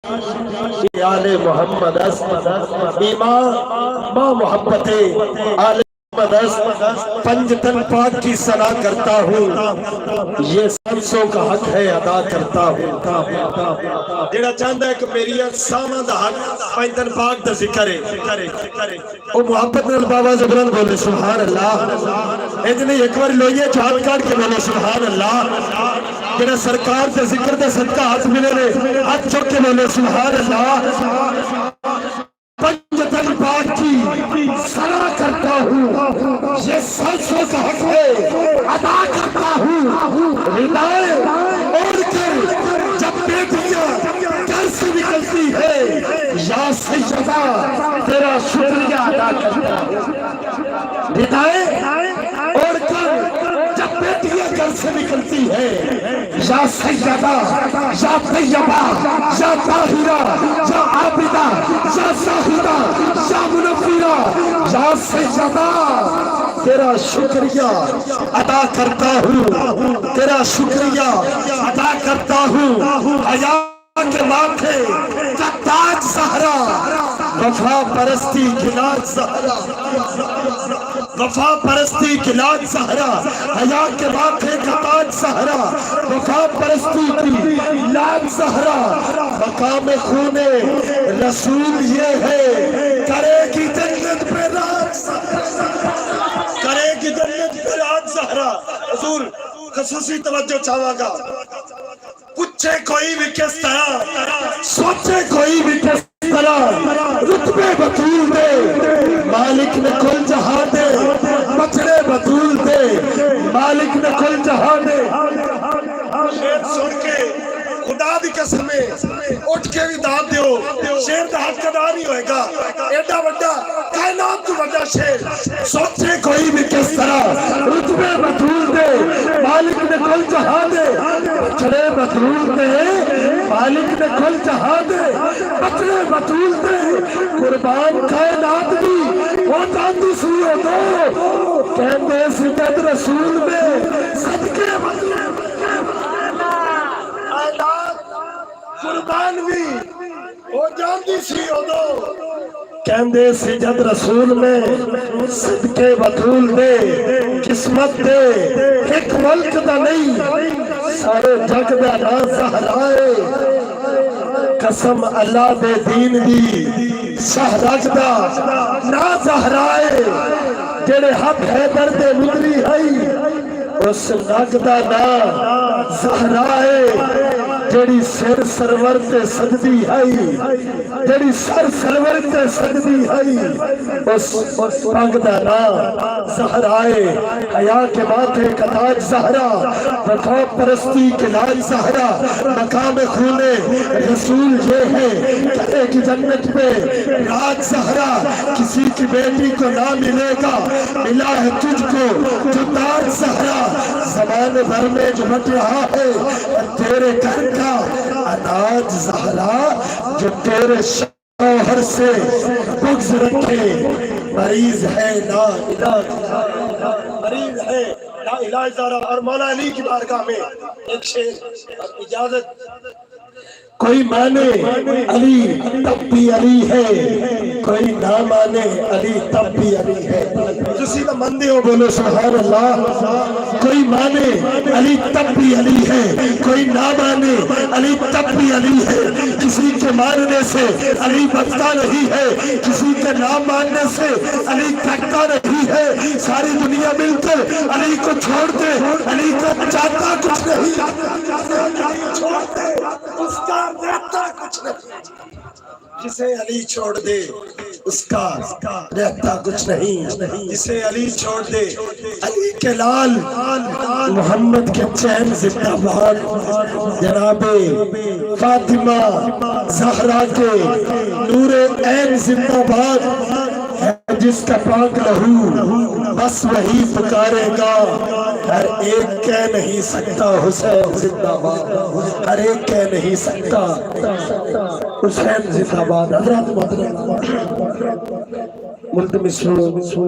آل محمد ایمان ماں محبت آل محمد پنجتن پاک کی صلاح کرتا ہوں، یہ سنسوں کا حق ہے ادا کرتا ہوں۔ جیڑا چاہتا ہے کہ میری ساواں دا حق پنجتن پاک دا ذکر ہے، او محبت نال بابا زبران بولے سبحان اللہ۔ اتنی ایک بار لوئیے چاہت کاٹ کے بولے سبحان اللہ۔ جیڑا سرکار دے ذکر دے صدقہ ہاتھ ملے رہے، ہاتھ چھوڑ کے بولے سبحان اللہ۔ پنجتن پاک کی صلاح کرتا ہوں، یہ سنسوں کا حق ہے ادا کرتا ہوں۔ ردائے اوڑھ کر جب بیٹیاں گھر سے نکلتی ہے، یا سیدہ تیرا شکریہ ادا کرتا ہوں۔ ردائے اوڑھ کر جب بیٹیاں گھر سے نکلتی ہے، یا سیدہ یا طیبہ یا طاہرہ یا عابدہ یا زاہدہ یا منفرہ یا سیدہ تیرا شکریہ ادا کرتا ہوں، تیرا شکریہ ادا کرتا ہوں۔ حیا کے ماتھے کا تاج زہرا، وفا پرستی کی لاج زہرا، وفا پرستی کی لاج زہرا، حیا کے ماتھے کا تاج زہرا، وفا پرستی کی لاج زہرا۔ مقام خون رسول یہ ہے، کرے گی جنت پہ راج زہرا، کرے گی جنت پہ راج زہرا۔ حضور خصوصی توجہ چاہواں گا، پوچھے کوئی بھی کس طرح، سوچے کوئی بھی کس طرح، رتبے بطول دے مالک نے کل جہاں دے، بچڑے بطول دے مالک نے کل جہاں دے۔ شیر سن کے خدا دی قسمیں اٹھ کے بھی داد دیو، شیر دا حق ادا نہیں ہوئے گا۔ ایڈا وڈا کائنات تو وڈا شیر، سوچے کوئی بھی کس طرح، رتبے بطول دے مالک نے کل جہاں دے، بچڑے بطول دے مالک نے کل جہاں دے، بچڑے بطول دے قربان کائنات بھی وہ جاندی سوئے دو، کہندے سجد رسول میں صدقے بطول قربان بھی وہ جاندی سی دو، کہندے سجد رسول میں صدقے بطول دے، قسمت دے ایک ملک دا نہیں، سارے جگ دا نا زہرائے، قسم اللہ دے دین دی شہرگ دا نا زہرائے، جڑے حق حیدر دے مدری ہائی، اس نگ دا نا زہرائے، جڑی سر سرور تے سجدی ہائی، جڑی سر سرور تے سجدی ہائی، اس پنگ دا نا زہرائے، حیا کے ماتھے کا تاج زہرا، وفا پرستی کے لاج زہرا، مقام خون رسول یہ ہے، کہے کی جنت پہ راج زہرا، کسی کی بیٹی کو نہ ملے گا، ملا ہے تجھ کو جو تاج زہرا، زمان بھر میں جو بٹ رہا ہے تیرے گھر کا اناج زہرا، جو تیرے شوہر سے بغض رکھے، مریض ہے لا الہ، مریض ہے لا الہ زہرا۔ اور مولا علی کی بارگاہ میں ایک شعر، اجازت، کوئی مانے علی تب بھی علی ہے، کوئی نہ مانے علی تب بھی علی ہے۔ جسی کا مندے ہو بولو سبحان اللہ۔ کوئی مانے علی تب بھی علی ہے، کوئی نہ مانے علی تب بھی علی ہے، کسی کے ماننے سے علی بچتا نہیں ہے، کسی کے نہ ماننے سے علی کٹتا نہیں ہے، ساری دنیا مل کر علی کو چھوڑ دے، علی کو چاہتا کچھ نہیں، چھوڑ دے اس کا رہتا کچھ نہیں، جسے علی چھوڑ دے اس کا رہتا کچھ نہیں، جسے علی چھوڑ دے علی کے لال محمد کے چین زندہ باد، جناب فاطمہ زہرا کے نور عین زندہ باد، جس کا پاک لہو بس وہی پکارے گا، ہر ایک کہہ نہیں سکتا حسین زندہ باد، ہر ایک کہہ نہیں سکتا حسین زندہ باد۔ حضرات محترم ملتمس